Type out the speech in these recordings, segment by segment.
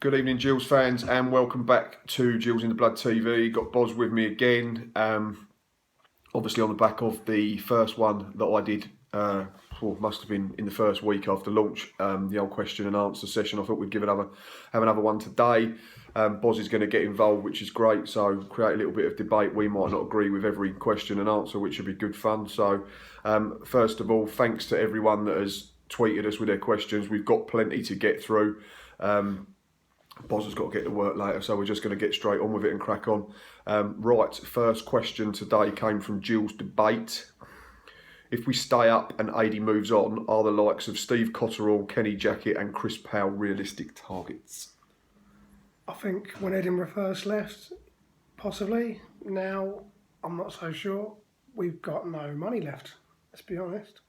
Good evening, Gills fans, and welcome back to Gills in the Blood TV. Got Boz with me again. Obviously, on the back of the first one that I did, must have been in the first week after launch, the old question and answer session. I thought we'd have another one today. Boz is going to get involved, which is great. So create a little bit of debate. We might not agree with every question and answer, which would be good fun. So first of all, thanks to everyone that has tweeted us with their questions. We've got plenty to get through. Boz has got to get to work later, so we're just going to get straight on with it and crack on. Right, first question today came from Gills Debate. If we stay up and AD moves on, are the likes of Steve Cotterill, Kenny Jackett and Chris Powell realistic targets? I think when Edinburgh first left, possibly. Now, I'm not so sure. We've got no money left, let's be honest.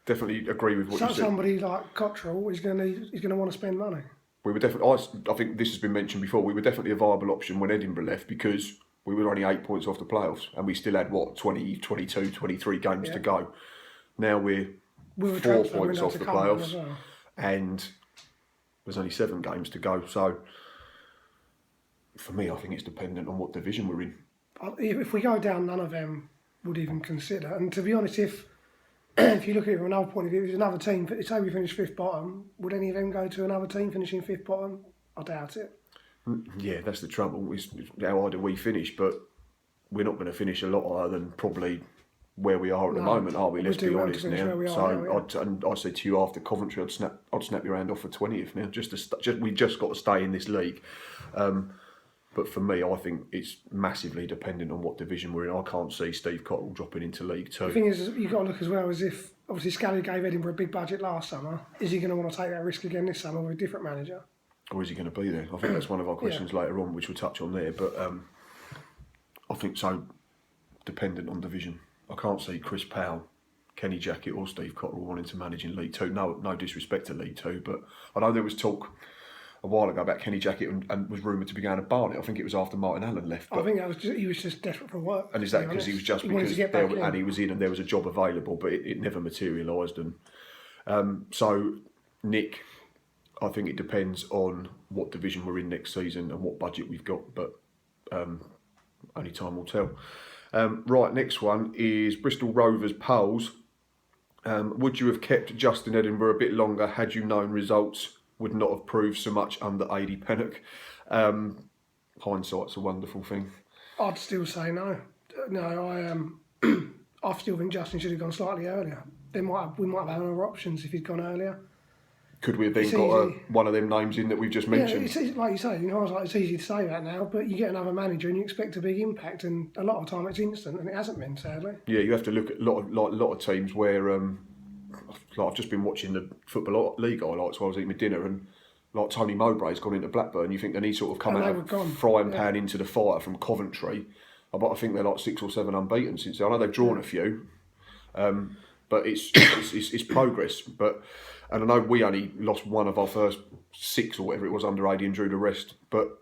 Definitely agree with what you said. Somebody like Cotterill is going to want to spend money. We were definitely. I think this has been mentioned before. We were definitely a viable option when Edinburgh left because we were only 8 points off the playoffs and we still had 20, 22, 23 games to go. Now we're 4 points off the playoffs and there's only 7 games to go. So for me, I think it's dependent on what division we're in. If we go down, none of them would even consider. And to be honest, if you look at it from another point of view, if there's another team, say we finish 5th bottom, would any of them go to another team finishing 5th bottom? I doubt it. Yeah, that's the trouble. Is how high do we finish? But we're not going to finish a lot higher than probably where we are at the moment, are we? Let's be honest now. So I said to you after Coventry, I'd snap your hand off for 20th now. We just got to stay in this league. But for me, I think it's massively dependent on what division we're in. I can't see Steve Cotterill dropping into League Two. The thing is, you've got to look as well as if, obviously, Scally gave Edinburgh a big budget last summer. Is he going to want to take that risk again this summer with a different manager? Or is he going to be there? I think that's one of our questions later on, which we'll touch on there. But I think so, dependent on division. I can't see Chris Powell, Kenny Jackett or Steve Cotterill wanting to manage in League Two. No disrespect to League Two, but I know there was talk a while ago about Kenny Jackett and was rumoured to be going to Barnet. I think it was after Martin Allen left. I think he was just desperate for work. And is that because he was just because he was in and there was a job available, but it never materialised. And so Nick, I think it depends on what division we're in next season and what budget we've got, but only time will tell. Right, next one is Bristol Rovers polls. Would you have kept Justin Edinburgh a bit longer had you known results would not have proved so much under AD Pennock? Hindsight's a wonderful thing. I'd still say no. No, I still think Justin should have gone slightly earlier. We might have had other options if he'd gone earlier. Could we have then got one of them names in that we've just mentioned? Yeah, it's like you say, it's easy to say that now, but you get another manager and you expect a big impact, and a lot of the time it's instant, and it hasn't been, sadly. Yeah, you have to look at a lot of teams where I've just been watching the Football League highlights while I was eating my dinner, and like Tony Mowbray's gone into Blackburn. You think then he sort of come out of frying pan into the fire from Coventry. But I think they're like 6 or 7 unbeaten since then. I know they've drawn a few, but it's progress. And I know we only lost one of our first 6 or whatever it was under AD and drew the rest. But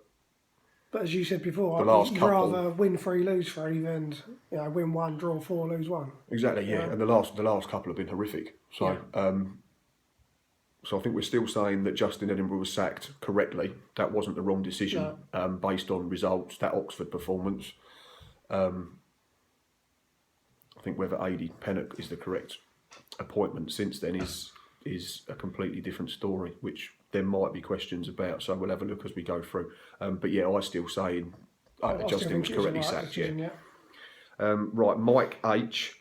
as you said before, I'd rather win 3, lose 3 than win 1, draw 4, lose 1. Exactly, yeah. And the last couple have been horrific. So so I think we're still saying that Justin Edinburgh was sacked correctly. That wasn't the wrong decision based on results, that Oxford performance. I think whether AD Pennock is the correct appointment since then is a completely different story, which there might be questions about. So we'll have a look as we go through. But yeah, I still say Justin was correctly sacked. Right, Mike H.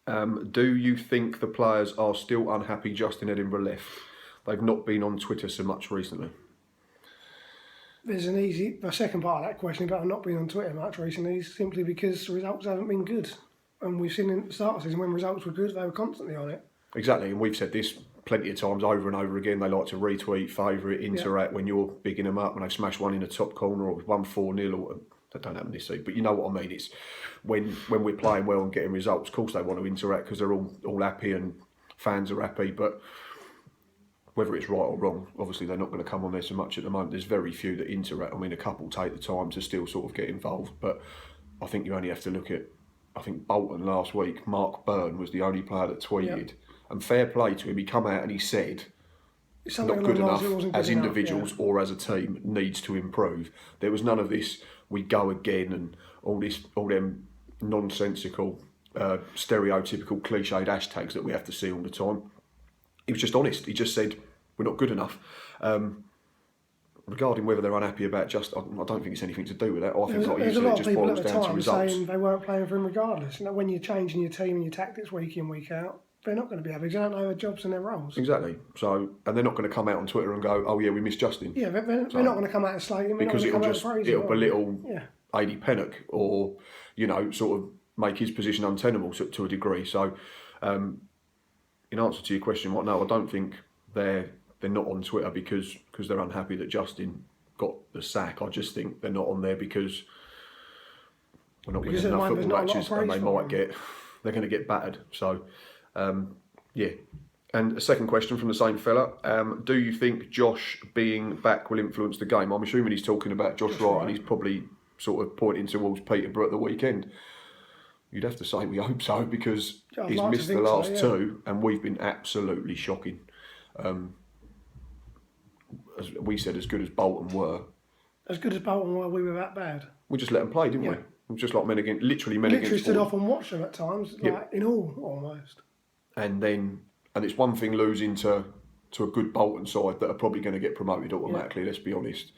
Do you think the players are still unhappy Justin Edinburgh left? They've not been on Twitter so much recently. There's the second part of that question about not being on Twitter much recently is simply because the results haven't been good. And we've seen in the start of the season when results were good, they were constantly on it. Exactly, and we've said this plenty of times over and over again. They like to retweet, favourite, interact when you're bigging them up, when they smash one in the top corner or 1-4-0 or that don't happen this season, but you know what I mean. It's when we're playing well and getting results, of course they want to interact because they're all happy and fans are happy, but whether it's right or wrong, obviously they're not going to come on there so much at the moment. There's very few that interact. I mean, a couple take the time to still sort of get involved, but I think you only have to look at, I think Bolton last week, Mark Byrne was the only player that tweeted, and fair play to him, he come out and he said Something not good along enough those, it wasn't good as enough, individuals or as a team, needs to improve. There was none of this, we go again, and all them nonsensical, stereotypical, cliched hashtags that we have to see all the time. He was just honest. He just said, we're not good enough. Regarding whether they're unhappy about just, I don't think it's anything to do with that. I think, like you said, it just boils down to results. Saying they weren't playing for him regardless. When you're changing your team and your tactics week in, week out, they're not going to be happy. They don't know their jobs and their roles. Exactly. So, and they're not going to come out on Twitter and go, "Oh yeah, we missed Justin." Yeah, they're not going to come out and slate him because it'll belittle Adi Pennock, or sort of make his position untenable to a degree. So, in answer to your question, no, I don't think they're not on Twitter because they're unhappy that Justin got the sack. I just think they're not on there because we're not winning enough football matches, and they're going to get battered. So, yeah. And a second question from the same fella: do you think Josh being back will influence the game? I'm assuming he's talking about Josh Wright, and he's probably sort of pointing towards Peterborough at the weekend. You'd have to say we hope so, because he's missed the last two, and we've been absolutely shocking. As we said, as good as Bolton were. As good as Bolton were, we were that bad. We just let them play, didn't we? We were just like men against, literally stood off and watched them at times, in all almost. And it's one thing losing to a good Bolton side that are probably going to get promoted automatically. Let's be honest.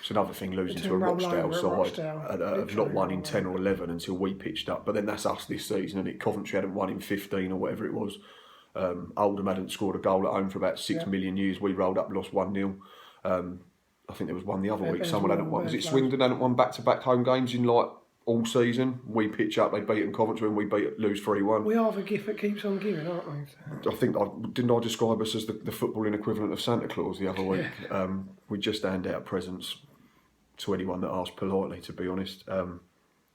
It's another thing losing to a Rochdale side that have not won in 10 or 11 until we pitched up. But then that's us this season, and Coventry hadn't won in 15 or whatever it was. Oldham hadn't scored a goal at home for about 6 million years. We rolled up, lost 1-0. I think there was one the other week. Someone hadn't won. Was it Swindon hadn't won back-to-back home games in all season? We pitch up, they beat Coventry, and we lose 3-1. We are the gift that keeps on giving, aren't we? I think didn't I describe us as the footballing equivalent of Santa Claus the other week? We just hand out presents to anyone that asks politely, to be honest.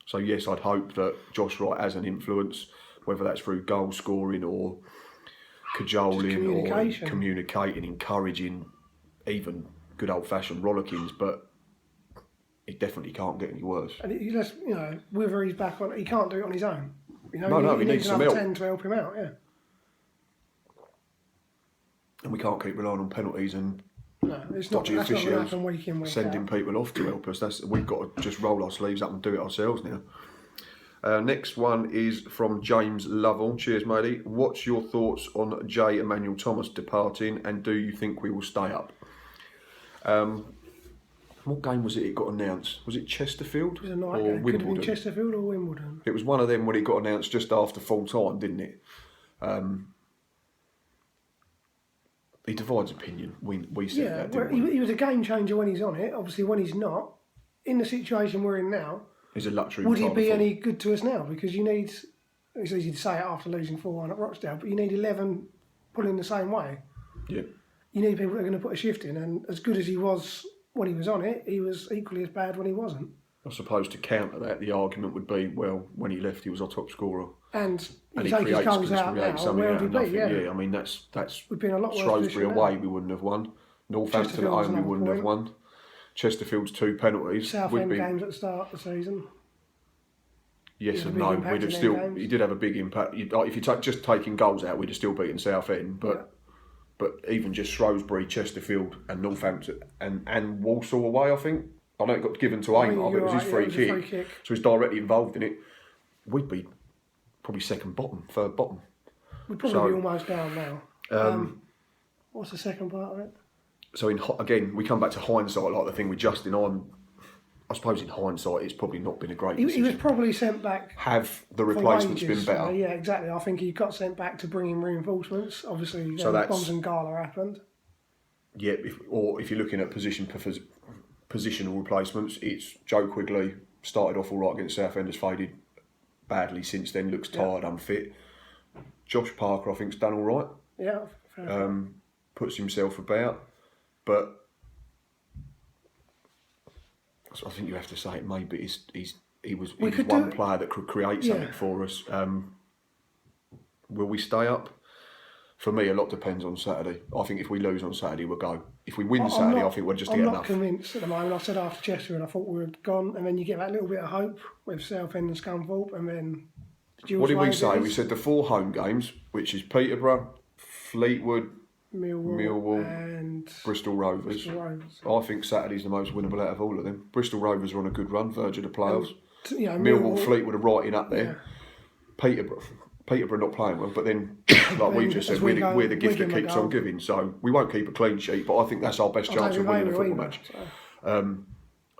So yes, I'd hope that Josh Wright has an influence, whether that's through goal scoring or cajoling or communicating, encouraging, even good old-fashioned rollickings, but it definitely can't get any worse. And whether he's back on, he can't do it on his own. He needs some help. 10 to help him out, And we can't keep relying on penalties and dodgy officials week in, week sending out. People off to help us. We've got to just roll our sleeves up and do it ourselves now. Next one is from James Lovell. Cheers, matey. What's your thoughts on J. Emmanuel Thomas departing, and do you think we will stay up? What game was it got announced? Was it Chesterfield or Wimbledon? Could have been Chesterfield or Wimbledon. It was one of them when it got announced just after full time, didn't it? He divides opinion. We said that, didn't we? He was a game changer when he's on it. Obviously, when he's not, in the situation we're in now, he's a luxury. Would he be any good to us now? Because you need, it's easy to say it after losing 4-1 at Rochdale, but you need 11 pulling the same way. Yeah. You need people that are going to put a shift in, and as good as he was when he was on it, he was equally as bad when he wasn't. I suppose to counter that, the argument would be, well, when he left, he was our top scorer. And he take his goals out now, where would he be? Yeah, I mean, that's we've been a lot worse. Shrewsbury away, we wouldn't have won. Northampton at home, we wouldn't have won. Chesterfield's 2 penalties. Southend games at the start of the season. Yes and no. We'd have still. He did have a big impact. If you just taking goals out, we'd have still beaten Southend. But even just Shrewsbury, Chesterfield, and Northampton and Walsall away, I think. I know it got given to Amar, but it was his free kick. So he's directly involved in it. We'd be probably third bottom. We'd probably be almost down now. What's the second part of it? So again, we come back to hindsight, like the thing with Justin on. I suppose in hindsight, it's probably not been a great decision. He was probably sent back. Have the replacements been better? Yeah, exactly. I think he got sent back to bring in reinforcements. Obviously, Bonds and Gala happened. Yeah, if you're looking at positional replacements, it's Joe Quigley started off all right against Southend, has faded badly since then, looks tired, unfit. Josh Parker, I think, has done all right. Yeah. Puts himself about, but I think you have to say it. Maybe he was one player that could create something for us. Will we stay up? For me, a lot depends on Saturday. I think if we lose on Saturday, we'll go. If we win Saturday, I think we'll just get enough. I'm not convinced at the moment. I said after Chester, and I thought we were gone, and then you get that little bit of hope with Southend and Scunthorpe, and then. What did we say? We said the 4 home games, which is Peterborough, Fleetwood, Millwall and Bristol Rovers. I think Saturday's the most winnable out of all of them. Bristol Rovers are on a good run, verge of the playoffs. Millwall, Fleetwood are right in up there. Yeah. Peterborough not playing well, but then, like we just said, we're the gift that keeps on giving. So we won't keep a clean sheet, but I think that's our best chance of winning a football match.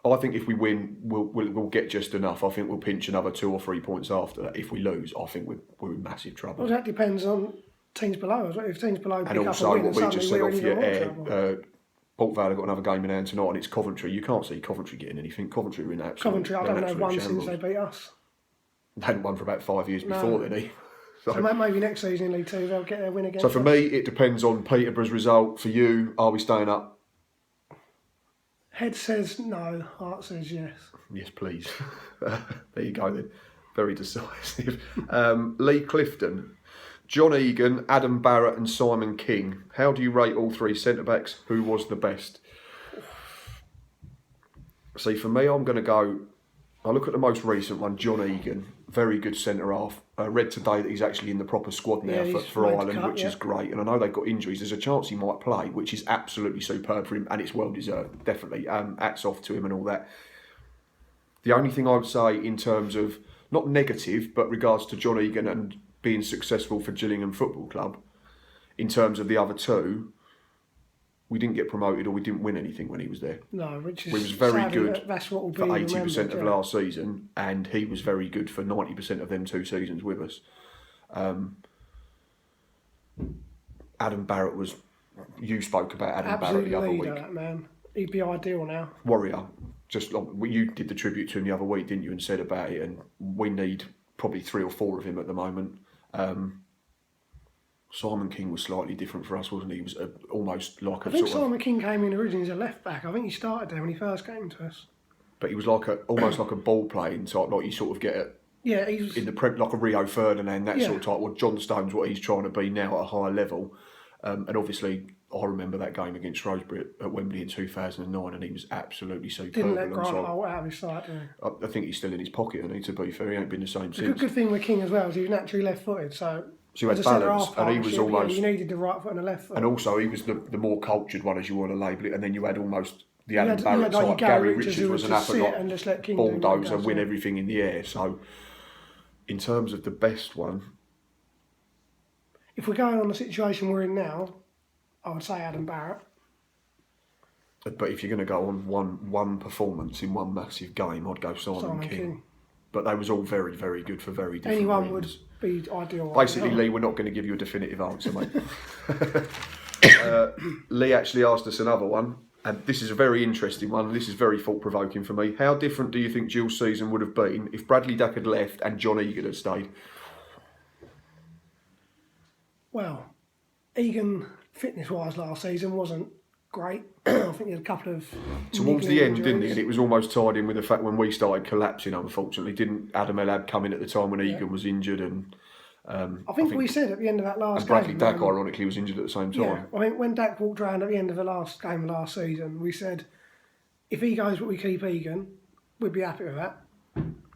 I think if we win, we'll get just enough. I think we'll pinch another 2 or 3 points after that. If we lose, I think we're in massive trouble. Well, that depends on teams below. If teams below pick and up also and win, what we just said off your air, Port Vale have got another game in hand tonight, and it's Coventry. You can't see Coventry getting anything. Coventry are in absolute. Coventry, I don't know one since they beat us. They hadn't won for about 5 years before then, eh? So maybe next season in League Two they'll get their win again. So for me, it depends on Peterborough's result. For you, are we staying up? Head says no, heart says yes. Yes, please. There you go then. Very decisive. Lee Clifton, John Egan, Adam Barrett and Simon King. How do you rate all 3 centre-backs? Who was the best? See, for me, I'm going to go... I look at the most recent one, John Egan. Very good centre-half. I read today that he's actually in the proper squad now for Ireland, which is great. And I know they've got injuries. There's a chance he might play, which is absolutely superb for him, and it's well-deserved, definitely. Hats off to him and all that. The only thing I would say in terms of, not negative, but regards to John Egan and being successful for Gillingham Football Club, in terms of the other 2, we didn't get promoted or we didn't win anything when he was there. No, which is we was very good that's what will be for 80% of last season, and he was very good for 90% of them 2 seasons with us. Adam Barrett was... You spoke about Adam Barrett the other week. That man. He'd be ideal now. Warrior. Just like you did the tribute to him the other week, didn't you, and said about it, and we need probably 3 or 4 of him at the moment. Simon King was slightly different for us, wasn't he? He was almost like a... I think Simon King came in originally as a left back. I think he started there when he first came to us. But he was like almost like a ball playing type, like you sort of get it. Yeah, he's in the Prem, like a Rio Ferdinand, that sort of type. Well, John Stone's what he's trying to be now at a higher level, and obviously I remember that game against Shrewsbury at Wembley in 2009, and he was absolutely superb. Didn't let Grant Holt out of his sight, did he? I think he's still in his pocket, and to be fair, he ain't been the same since. The good thing with King as well is he was naturally left-footed, so you had balance, and he was almost... you needed the right foot and the left foot. And also, he was the more cultured one, as you want to label it, and then you had almost the Adam Barrett type. Gary Richards was an appetite bulldozer, win everything in the air. So, in terms of the best one... If we're going on the situation we're in now, I would say Adam Barrett. But if you're going to go on one performance in one massive game, I'd go Simon King. But they was all very, very good for very different Anyone reasons. Would be ideal. Basically, Lee, we're not going to give you a definitive answer, mate. Lee actually asked us another one, and this is a very interesting one. This is very thought-provoking for me. How different do you think Gill's season would have been if Bradley Dack had left and John Egan had stayed? Well, Egan, fitness-wise, last season wasn't great. I think he had a couple of... Towards the end, didn't he? And it was almost tied in with the fact when we started collapsing, unfortunately. Didn't Adam Elab come in at the time when Egan was injured? And I think we said at the end of that last game... And Bradley Dack, ironically, was injured at the same time. Yeah, I mean, when Dack walked around at the end of the last game of last season, we said, if he goes but we keep Egan, we'd be happy with that.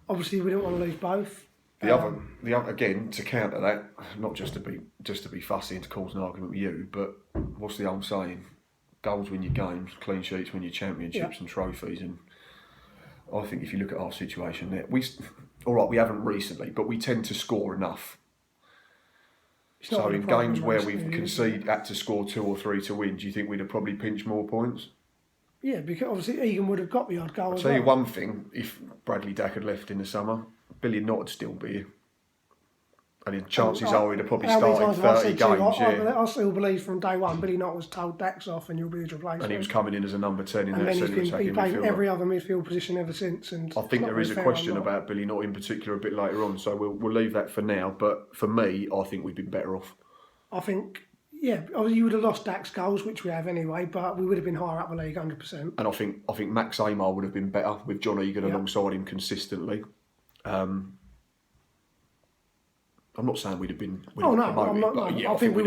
Obviously, we didn't want to lose both. The other, again, to counter that, not just to be fussy and to cause an argument with you, but what's the old saying? Goals win your games, clean sheets win your championships and trophies. And I think if you look at our situation there, we haven't recently, but we tend to score enough. So in games where we've had to score 2 or 3 to win, do you think we'd have probably pinched more points? Yeah, because obviously Egan would have got the odd goal. I'll tell you one thing, if Bradley Dack had left in the summer, Billy Knott would still be here. And the chances are he'd have probably started 30 games. I still believe from day one, Billy Knott was told Dack's off and you'll be his replacement. And he was coming in as a number 10 in that centre attacking midfield. He's played every other midfield position ever since. And I think there is a question about Billy Knott in particular a bit later on, so we'll leave that for now. But for me, I think we've been better off. I think, obviously you would have lost Dack's goals, which we have anyway, but we would have been higher up the league, 100%. And I think Max Amar would have been better with John Egan alongside him consistently. I'm not saying we'd have been promoted, but I think we'd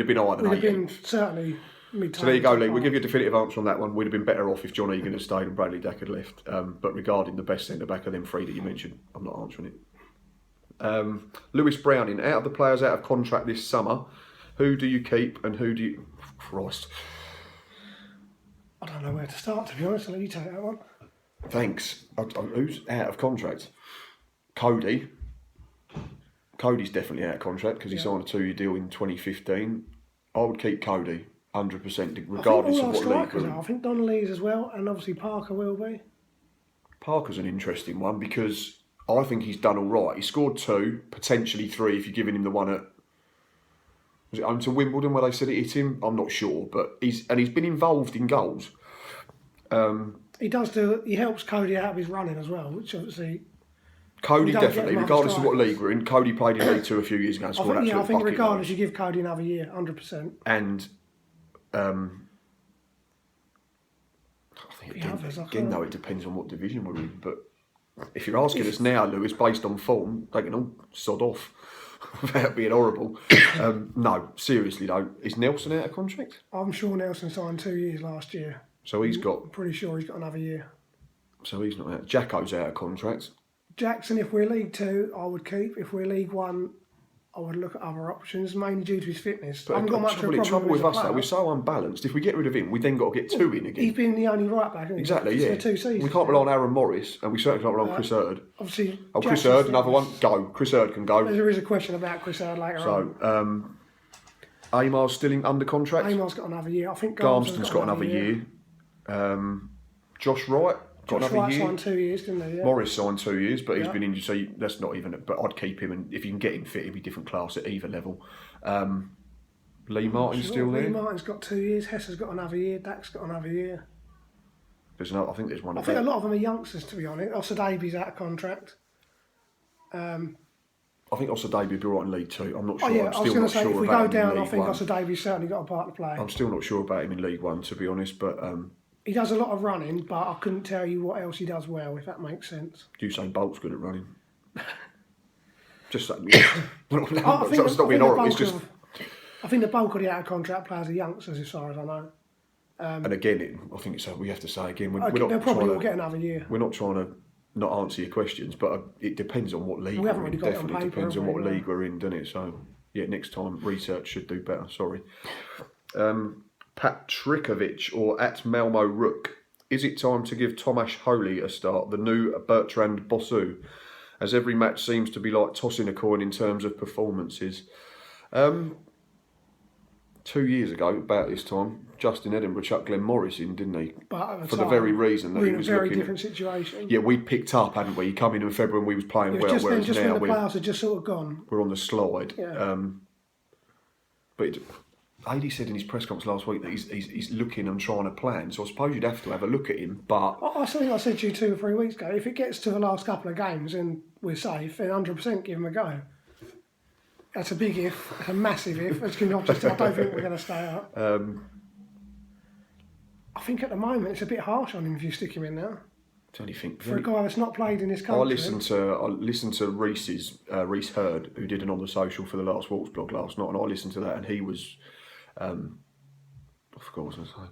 have been higher than 8. We'd have been certainly mid-table. So there you go, Lee. We'll give you a definitive answer on that one. We'd have been better off if John Egan had stayed and Bradley Dack had left. But regarding the best centre-back of them 3 that you mentioned, I'm not answering it. Lewis Browning, out of the players out of contract this summer, Who do you keep and who do you... Christ. I don't know where to start, to be honest. I'll let you take that one. Thanks. Who's out of contract? Cody. Cody's definitely out of contract because he signed a 2-year deal in 2015. I would keep Cody 100%, regardless of what league. I think Donnelly is as well, and obviously Parker will be. Parker's an interesting one because I think he's done all right. He scored 2, potentially 3 if you're giving him the one at... Was it home to Wimbledon where they said it hit him? I'm not sure, but he's been involved in goals. He helps Cody out of his running as well, which obviously... Cody definitely, regardless of what league we're in. Cody played in League 2 a few years ago and scored I think regardless, you give Cody another year, 100%. And I think again though, it depends on what division we're in. But if you're asking us now, Lewis, based on form, they can all sod off without being horrible. No, seriously though, is Nelson out of contract? I'm sure Nelson signed 2 years last year. So he's got... I'm pretty sure he's got another year. So he's not out. Jacko's out of contract. Jackson, if we're League 2, I would keep. If we're League 1, I would look at other options, mainly due to his fitness. But the trouble with us though, we're so unbalanced. If we get rid of him, we then got to get 2 in again. He's been the only right back, hasn't he? Exactly, yeah. For 2 seasons. We can't rely on Aaron Morris, and we certainly can't rely on Chris Hurd. Obviously, Chris Hurd, another one, go. Chris Hurd can go. There is a question about Chris Hurd later on. So, Amar's still under contract. Amar's got another year. I think Garmston's got another year. Josh Wright got another year. Signed 2 years, didn't he? Yeah. Morris signed 2 years, but he's been injured, so that's not even... But I'd keep him, and if you can get him fit, he'd be different class at either level. Lee Martin's still there. Lee Martin's got 2 years. Hesser's got another year. Dak's got another year. There's another... I think there's one... I think a lot of them are youngsters, to be honest. Osadabi's out of contract. I think Osadabi would be right in League 2. I'm not sure. I was going to say, if we go down, I think Osadabi's certainly got a part to play. I'm still not sure about him in League 1, to be honest, but... he does a lot of running, but I couldn't tell you what else he does well, if that makes sense. Usain Bolt's good at running. Just so... It's not being horrible, it's just... I think the bulk of the out-of-contract players are youngsters, as far as I know. And again, I think it's... We have to say again, we're not they'll probably will get another year. We're not trying to not answer your questions, but it depends on what league we haven't we're in. Really got Definitely depends on what league we're in, doesn't it? So, yeah, next time research should do better. Sorry. Patrikovic or at Malmo Rook. Is it time to give Tomasz Holy a start, the new Bertrand Bossou, as every match seems to be like tossing a coin in terms of performances? 2 years ago, about this time, Justin Edinburgh chucked Glenn Morris in, didn't he? But for the very reason that he was looking... We're in a very different situation. Yeah, we picked up, hadn't we? He come in February and we was playing well, just whereas just now when the playoffs had just sort of gone. We're on the slide. Yeah. But AD said in his press conference last week that he's looking and trying to plan, so I suppose you'd have to have a look at him, but... I think I said to you 2 or 3 weeks ago, if it gets to the last couple of games and we're safe, then 100% give him a go. That's a big if, a massive if. I don't think we're going to stay up. I think at the moment it's a bit harsh on him if you stick him in now. Don't you think? For a guy that's not played in this country. I listened to Reece Hurd, who did an On The Social for the Last Walks blog last night, and I listened to that, and he was... I forgot what I was going to say.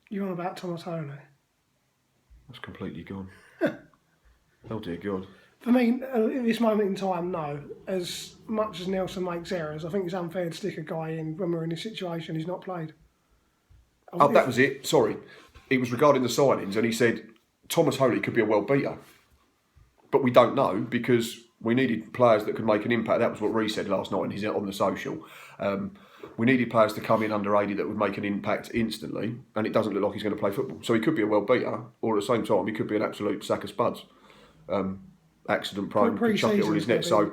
You're on about Thomas Holy. That's completely gone. Oh dear God. For me, at this moment in time, no. As much as Nelson makes errors, I think it's unfair to stick a guy in when we're in a situation he's not played. Oh, that was it. Sorry. It was regarding the signings, and he said Thomas Holy could be a world beater. But we don't know because we needed players that could make an impact. That was what Reece said last night and he's On The Social. We needed players to come in under 80 that would make an impact instantly, and it doesn't look like he's going to play football. So he could be a world beater, or at the same time, he could be an absolute sack of spuds. Accident prone, could chuck it on his net. So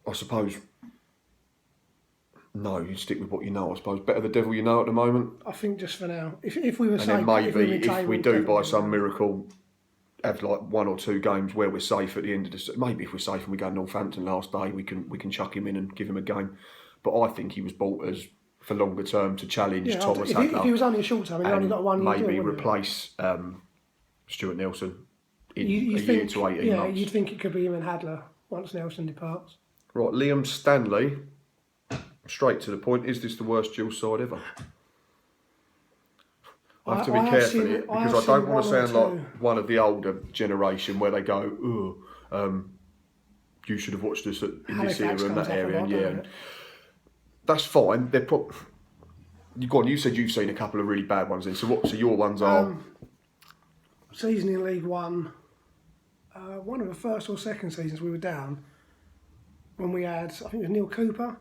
I suppose, no, you stick with what you know, I suppose. Better the devil you know at the moment. I think just for now. If we were safe... And then maybe, if we do, by some miracle, have like 1 or 2 games where we're safe at the end of the... Maybe if we're safe and we go to Northampton last day, we can chuck him in and give him a game. But I think he was bought as for longer term to challenge Thomas Hackler. If he was only a short term, he only got 1 year. Maybe replace Stuart Nelson in a year to 18 months. Yeah, you'd think it could be him and Hadler once Nelson departs. Right, Liam Stanley, straight to the point, is this the worst Gills side ever? I have to be careful here because I don't want to sound like one of the older generation where they go, you should have watched us in this era and that area. And that's fine. They're you said you've seen a couple of really bad ones then. So your ones are? Season in League One. One of the first or second seasons we were down when we had, I think it was Neil Cooper.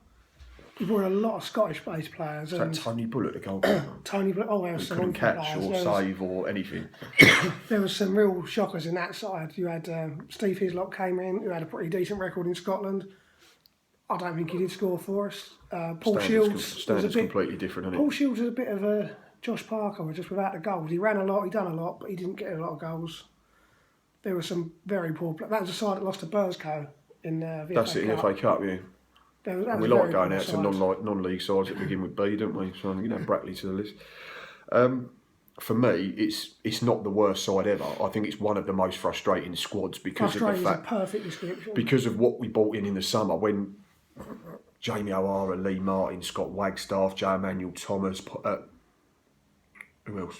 He brought a lot of Scottish-based players. Is that Tony Bullock, the goalkeeper? Tony Bullock. Oh, there was Who some couldn't awful catch players. or save or anything. There was some real shockers in that side. You had Steve Hislop came in, who had a pretty decent record in Scotland. I don't think he did score for us. Paul Shields Standard's completely different, isn't it? Paul Shields was a bit of a Josh Parker, just without the goals. He ran a lot, he done a lot, but he didn't get a lot of goals. There were some very poor players. That was a side that lost to Burscough in the That's FA it in the Cup. FA Cup, yeah. And we like going out to non-league sides that begin with B, don't we? So Brackley to the list. For me, it's not the worst side ever. I think it's one of the most frustrating squads because of the fact, is a perfect description. because of what we bought in the summer when Jamie O'Hara, Lee Martin, Scott Wagstaff, Joe Emmanuel Thomas, who else?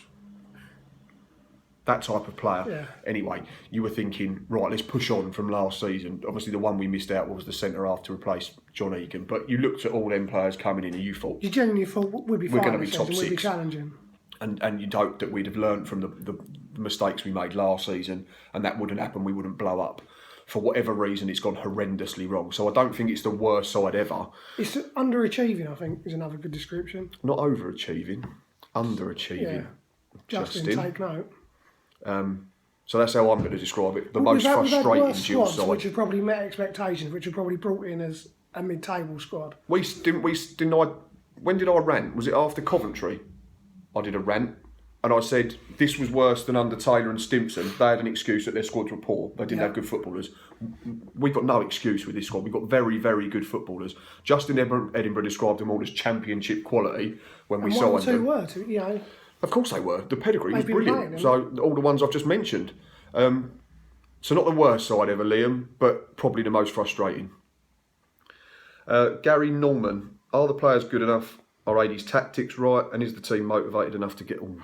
That type of player. Yeah. Anyway, you were thinking, right, let's push on from last season. Obviously, the one we missed out was the centre half to replace John Egan. But you looked at all them players coming in and you thought... You genuinely thought we'd be fine. We're going to be top We'd be six. challenging. And you'd hoped that we'd have learned from the mistakes we made last season and that wouldn't happen, we wouldn't blow up. For whatever reason, it's gone horrendously wrong. So I don't think it's the worst side ever. It's underachieving, I think, is another good description. Not overachieving, underachieving. Yeah. Justin, take note. So that's how I'm going to describe it. The most frustrating Jill side. Which have probably met expectations, which have probably brought in as a mid-table squad. When did I rant? Was it after Coventry? I did a rant and I said this was worse than under Taylor and Stimpson. They had an excuse that their squads were poor. They didn't have good footballers. We've got no excuse with this squad. We've got very, very good footballers. Justin Edinburgh described them all as championship quality when we signed them. One or two were, Of course they were. The pedigree was They've been brilliant. playing, So all the ones I've just mentioned. So not the worst side ever, Liam, but probably the most frustrating. Gary Norman, are the players good enough? Are AD's tactics right? And is the team motivated enough to get... You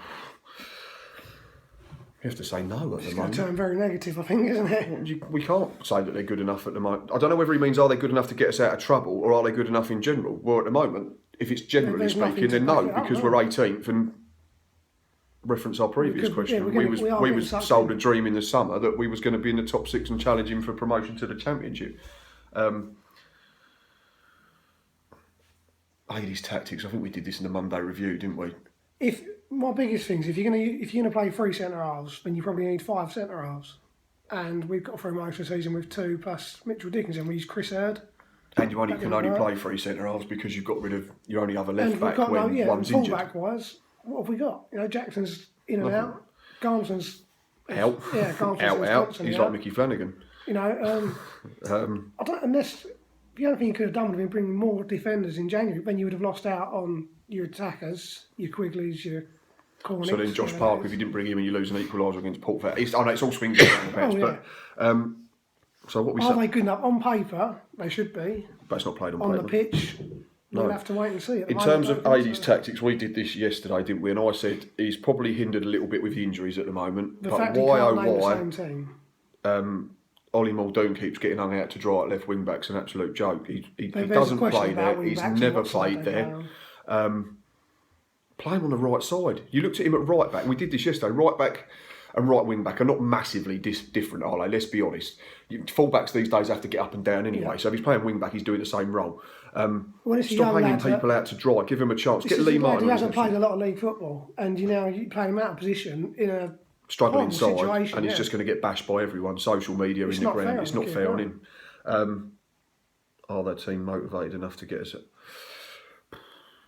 have to say no at the moment. It's going to turn very negative, I think, isn't it? We can't say that they're good enough at the moment. I don't know whether he means are they good enough to get us out of trouble or are they good enough in general? Well, at the moment, if it's generally speaking, then no, because we're 18th and reference our previous question. We was sold a dream in the summer that we was going to be in the top six and challenging for promotion to the championship. AD's tactics. I think we did this in the Monday review, didn't we? My biggest thing is if you're gonna play 3 centre halves, then you probably need 5 centre halves, and we've got through most of the season with 2 plus Mitchell Dickinson. We use Chris Hurd. And you can only play 3 centre halves because you've got rid of your only other left back when one's injured. Full back wise, what have we got? Jackson's in and out. Garnson's out. Yeah, Garnson's out. He's like Mickey Flanagan. I don't unless. The only thing you could have done would have been bringing more defenders in January, when you would have lost out on your attackers, your Quigleys, your Cornets. So then Josh Parker, if you didn't bring him and you lose an equaliser against Port Vale. It's all swings around the patch. But so what we Are they good enough? On paper, they should be. But it's not played on paper. paper. On the pitch, we'll have to wait and see. In terms of AD's tactics, we did this yesterday, didn't we? And I said he's probably hindered a little bit with the injuries at the moment. The fact he can't name the same team. Ollie Muldoon keeps getting hung out to dry at left wing back's an absolute joke. He doesn't play there. He's never played there. Play him on the right side. You looked at him at right back. We did this yesterday. Right back and right wing back are not massively different, are they? Let's be honest. Fullbacks these days have to get up and down anyway. Yeah. So if he's playing wing back, he's doing the same role. Stop hanging people out to dry. Give him a chance. Get Lee Martin. He hasn't played a lot of league football, and you play him out of position in a struggling side, and he's just going to get bashed by everyone. Social media in the ground. It's not fair on him. Are their team motivated enough to get us?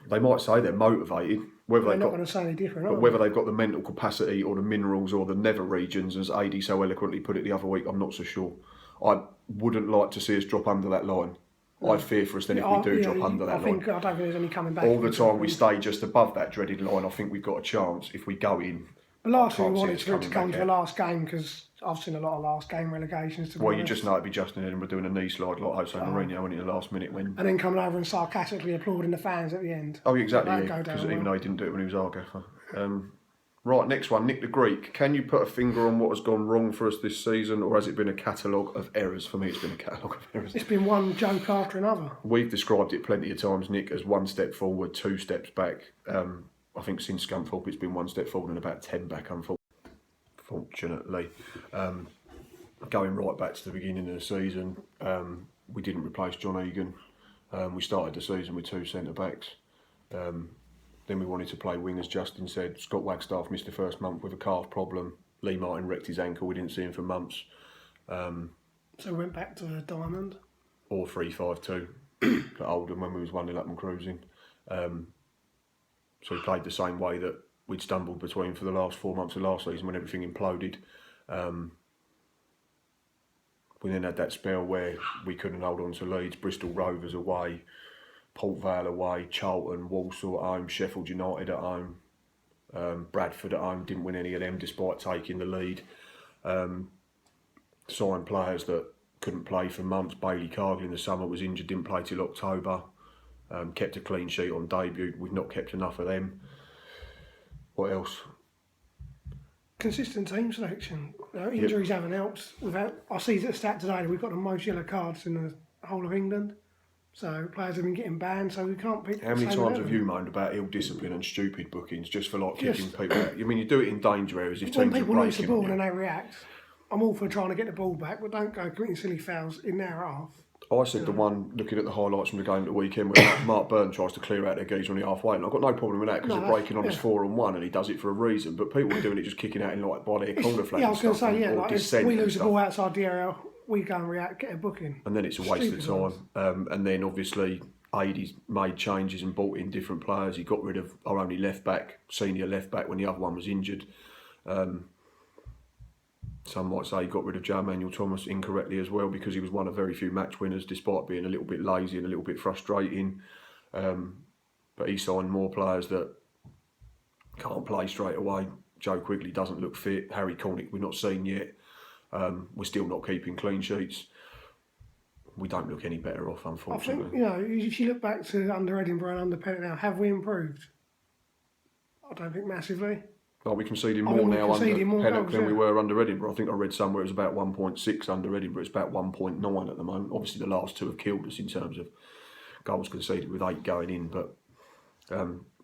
They might say they're motivated. Whether they're not going to say any different. But whether they've got the mental capacity or the minerals or the nether regions, as AD so eloquently put it the other week, I'm not so sure. I wouldn't like to see us drop under that line. No. I'd fear for us then if we do drop under that line. I don't think there's any coming back. All the time we stay just above that dreaded line, I think we've got a chance if we go in. But last year we wanted for it to come to the last game because I've seen a lot of last game relegations. Well, you just know it'd be Justin Edinburgh doing a knee slide like Jose Mourinho in the last minute when. And then coming over and sarcastically applauding the fans at the end. Oh, exactly. Because even though he didn't do it when he was our gaffer. Right, next one, Nick the Greek. Can you put a finger on what has gone wrong for us this season, or has it been a catalogue of errors? For me, it's been a catalogue of errors. It's been one joke after another. We've described it plenty of times, Nick, as 1 step forward, 2 steps back. I think since Scunthorpe, it's been 1 step forward and about 10 back, unfortunately. Going right back to the beginning of the season, we didn't replace John Egan. We started the season with 2 centre-backs. Then we wanted to play wingers. Justin said Scott Wagstaff missed the first month with a calf problem. Lee Martin wrecked his ankle. We didn't see him for months. So we went back to the diamond. Or 3-5-2 at Oldham when we was 1-0 up and cruising. So we played the same way that we'd stumbled between for the last 4 months of last season when everything imploded. We then had that spell where we couldn't hold on to leads. Bristol Rovers away, Port Vale away, Charlton, Walsall at home, Sheffield United at home, Bradford at home. Didn't win any of them despite taking the lead. Signed players that couldn't play for months. Bailey Cargill in the summer was injured, didn't play till October. Kept a clean sheet on debut. We've not kept enough of them. What else? Consistent team selection. Injuries haven't helped. I see the stat today that we've got the most yellow cards in the whole of England. So players have been getting banned, so we can't pick. How many times have you moaned about ill discipline and stupid bookings just for kicking people out? I mean, you do it in danger areas if when teams are people lose the breaking. ball and they react, I'm all for trying to get the ball back, but don't go committing silly fouls in their half. I said the one looking at the highlights from the game at the weekend where Mark Byrne tries to clear out their geezer on the halfway, and I've got no problem with that because they're breaking on his 4-on-1 and he does it for a reason. But people are doing it just kicking out in by their corner flag. Yeah, I was going to say, like if we lose the ball outside the area, we go and react, get a booking. And then it's a waste of time. And then obviously Adie's made changes and brought in different players. He got rid of our only left back, senior left back, when the other one was injured. Some might say he got rid of Joe Manuel Thomas incorrectly as well because he was one of very few match winners despite being a little bit lazy and a little bit frustrating. But he signed more players that can't play straight away. Joe Quigley doesn't look fit. Harry Cornick we've not seen yet. We're still not keeping clean sheets. We don't look any better off, unfortunately. I think, if you look back to under Edinburgh and under Pennant now, have we improved? I don't think massively. Like we conceding more now under Pennant than we were were under Edinburgh. I think I read somewhere it was about 1.6 under Edinburgh. It's about 1.9 at the moment. Obviously, the last 2 have killed us in terms of goals conceded with 8 going in. But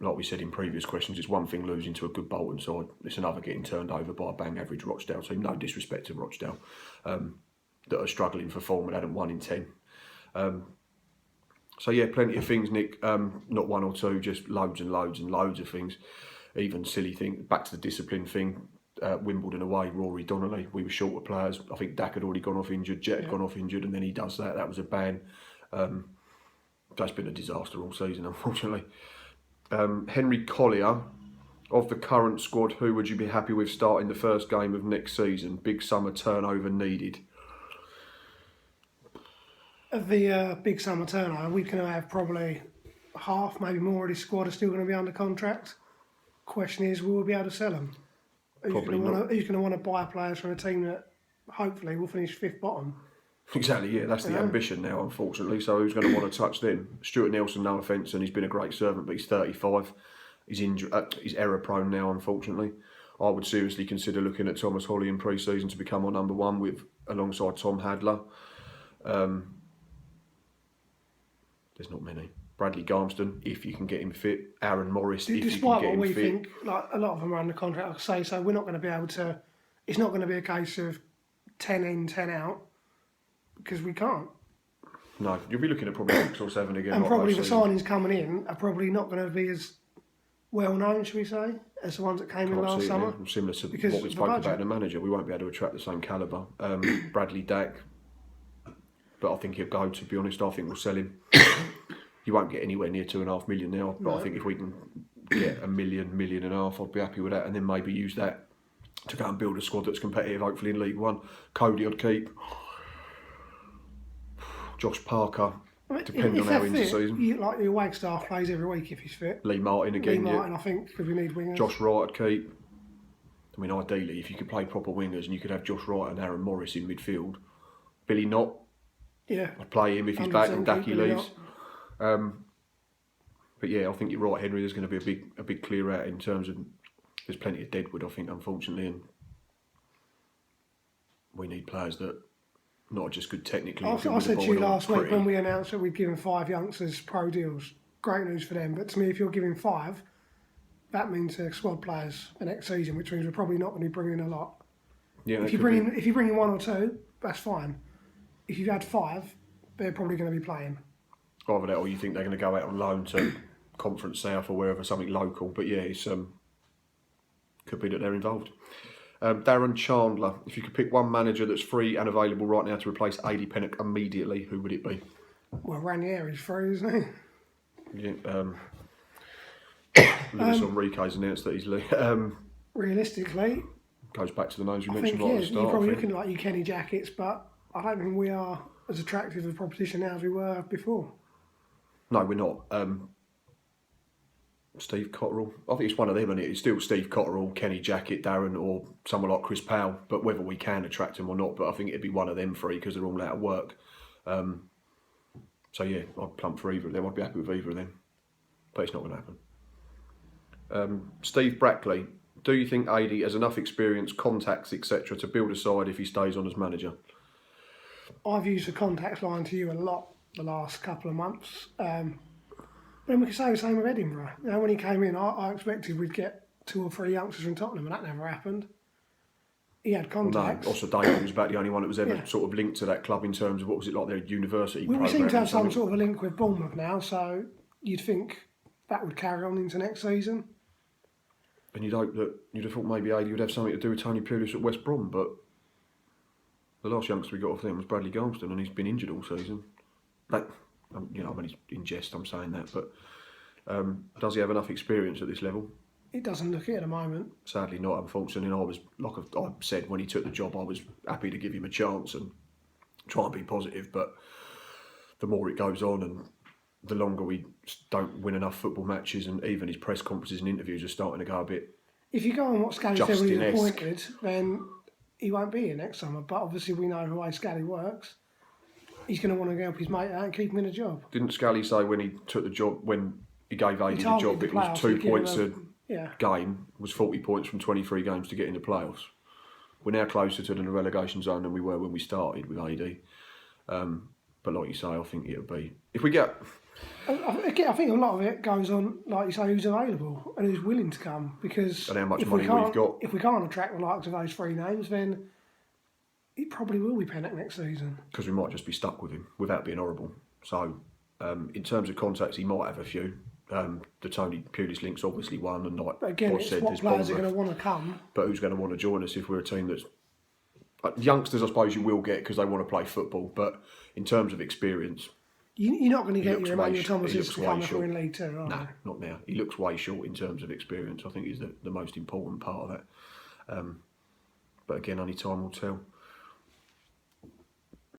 like we said in previous questions, it's one thing losing to a good Bolton side. It's another getting turned over by a bang average Rochdale team. No disrespect to Rochdale, that are struggling for form and hadn't won in 10. So yeah, plenty of things, Nick. Not 1 or 2, just loads and loads and loads of things. Even silly thing, back to the discipline thing, Wimbledon away, Rory Donnelly, we were short of players. I think Dak had already gone off injured, Jet had gone off injured, and then he does that. That was a ban. That's been a disaster all season, unfortunately. Henry Collier, of the current squad, who would you be happy with starting the first game of next season? Big summer turnover needed. Of the big summer turnover, we're going to have probably half, maybe more of this squad are still going to be under contract. Question is, will we be able to sell them? Who's going to want to buy players from a team that hopefully will finish 5th bottom? Exactly, yeah, that's the ambition now, unfortunately. So who's going to want to touch them? Stuart Nelson, no offence, and he's been a great servant, but he's 35. He's error prone now, unfortunately. I would seriously consider looking at Thomas Holly in pre-season to become our number 1 alongside Tom Hadler. There's not many. Bradley Garmston, if you can get him fit. Aaron Morris, if you can get him fit. Despite what we think, like a lot of them are under contract, like I say, so we're not going to be able to. It's not going to be a case of 10 in, 10 out, because we can't. No, you'll be looking at probably 6 or 7 again. And probably the signings coming in are probably not going to be as well known, should we say, as the ones that came in last summer. Similar to what we spoke about in the manager, we won't be able to attract the same calibre. Bradley Dack, but I think he'll go. To be honest, I think we'll sell him. You won't get anywhere near 2.5 million now, but I think if we can get $1 million, $1.5 million, I'd be happy with that, and then maybe use that to go and build a squad that's competitive, hopefully in League One. Cody I'd keep. Josh Parker, depending on how into the season. Your Wagstaff plays every week if he's fit. Lee Martin again. I think, because we need wingers. Josh Wright I'd keep. I mean, ideally, if you could play proper wingers and you could have Josh Wright and Aaron Morris in midfield. Billy Knott, I'd play him if he's back and Dacky leaves. But yeah, I think you're right, Henry. There's going to be a big clear out in terms of there's plenty of deadwood, I think, unfortunately, and we need players that not just good technically. I good with the said to ball you and all last week pretty. when we announced that we'd given 5 youngsters pro deals. Great news for them, but to me, if you're giving 5, that means they're squad players for next season, which means we're probably not going to be bringing a lot. Yeah, If you bring in 1 or 2, that's fine. If you've had 5, they're probably going to be playing. either that, or you think they're going to go out on loan to Conference South or wherever, something local. But yeah, it's could be that they're involved. Darren Chandler, if you could pick one manager that's free and available right now to replace Adi Pennock immediately, who would it be? Well, Ranieri's free, isn't he? Yeah, Luis Enrique's announced that he's Realistically, goes back to the names we I mentioned think right at the start. you're probably looking like your Kenny Jackets, but I don't think we are as attractive a proposition now as we were before. No, we're not. Steve Cotterill. I think it's one of them, and it's still Steve Cotterill, Kenny Jackett, Darren, or someone like Chris Powell. But whether we can attract him or not, but I think it'd be one of them three because they're all out of work. So yeah, I'd plump for either of them. I'd be happy with either of them, but it's not going to happen. Steve Brackley. Do you think Adi has enough experience, contacts, etc., to build a side if he stays on as manager? I've used the contacts line to you a lot the last couple of months. Then we could say the same with Edinburgh. You know, when he came in, I expected we'd get 2 or 3 youngsters from Tottenham, and that never happened. He had contacts. No, also David was about the only one that was ever sort of linked to that club in terms of what was it like their university We programme. seem to have some sort of a link with Bournemouth now, so you'd think that would carry on into next season. And you'd hope that you'd have thought maybe Adi would have something to do with Tony Pulis at West Brom, but the last youngster we got off them was Bradley Golston, and he's been injured all season. That, you know, when he's in jest, I'm saying that, but does he have enough experience at this level? It doesn't look it at the moment. Sadly not, unfortunately. And I was, like I said, when he took the job, I was happy to give him a chance and try and be positive. But the more it goes on and the longer we don't win enough football matches, and even his press conferences and interviews are starting to go a bit. If you go on what Scally said when he was Justin-esque. appointed, then he won't be here next summer. But obviously we know the way Scally works. He's going to want to help his mate out and keep him in a job. Didn't Scally say when he took the job, when he gave Adi the targeted job, the it was playoffs, 2 he'd points given a game, was 40 points from 23 games to get in the playoffs. We're now closer to the relegation zone than we were when we started with AD. But like you say, I think it'll be... If we get... I think a lot of it goes on, like you say, who's available and who's willing to come. Because And how much if money we've got. If we can't attract the likes of those 3 names, then it probably will be Pennock next season. Because we might just be stuck with him without being horrible. So, in terms of contacts, he might have a few. The Tony Pulis link's obviously one, and like But again, Bob it's said, what there's players are Bournemouth. going to want to come. But who's going to want to join us if we're a team that's... youngsters, I suppose you will get because they want to play football. But in terms of experience... You're not going to get looks your way Emmanuel sh- Thomases he looks to way come if short. we're in League 2, are No, they? not now. He looks way short in terms of experience. I think he's the most important part of that. But again, only time will tell.